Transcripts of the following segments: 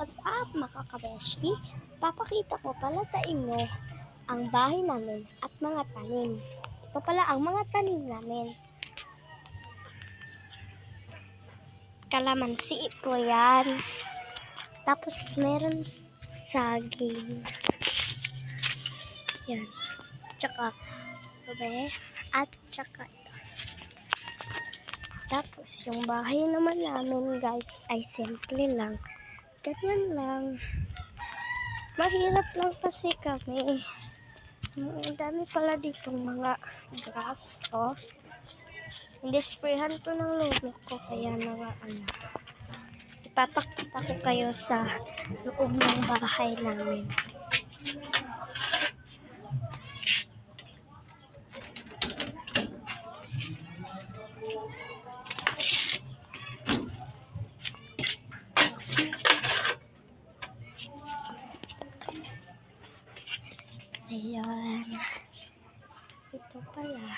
What's up mga kabeshi? Papakita ko pala sa inyo ang bahay namin at mga tanim. Ito pala ang mga tanim namin. Kalamansi po yan. Tapos meron saging. Yan. Tsaka babe. At tsaka ito. Tapos yung bahay naman namin guys ay simple lang. Ganyan lang. Mahirap lang kasi kami. Ang dami pala ditong mga grass, oh. Hindi sprayhan to ng loob ko, kaya ipapakita ko kayo sa loob ng bahay namin. Ayan. Ito pala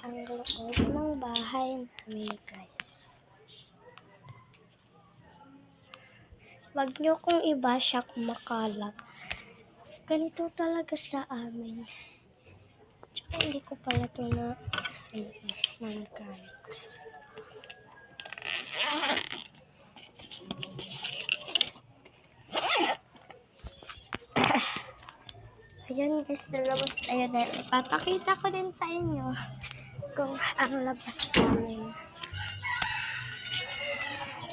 ang loob ng bahay namin, guys. Wag nyo kung i-bash kung makalat. Ganito talaga sa amin. Tsaka hindi ko pala ito na ko sa ayan guys, nalabas tayo dahil ipapakita ko din sa inyo kung ang labas namin.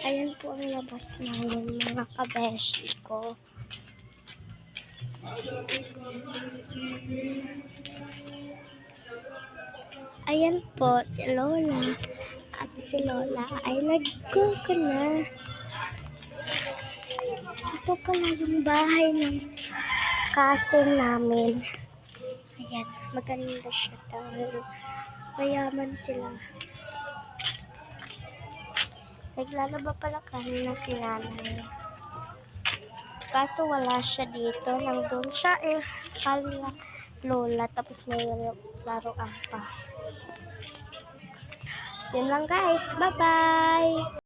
Ayan po ang labas namin mga kabeshi ko. Ayan po si Lola at si Lola ay nag-cook na. Ito pala yung bahay ng cousin namin. Ayan, maganda siya dahil mayaman sila. Naglalaba pala kanina si nanay. Kaso wala siya dito. Nandun siya kala Lola, tapos may laruan pa. Yun lang guys. Bye-bye!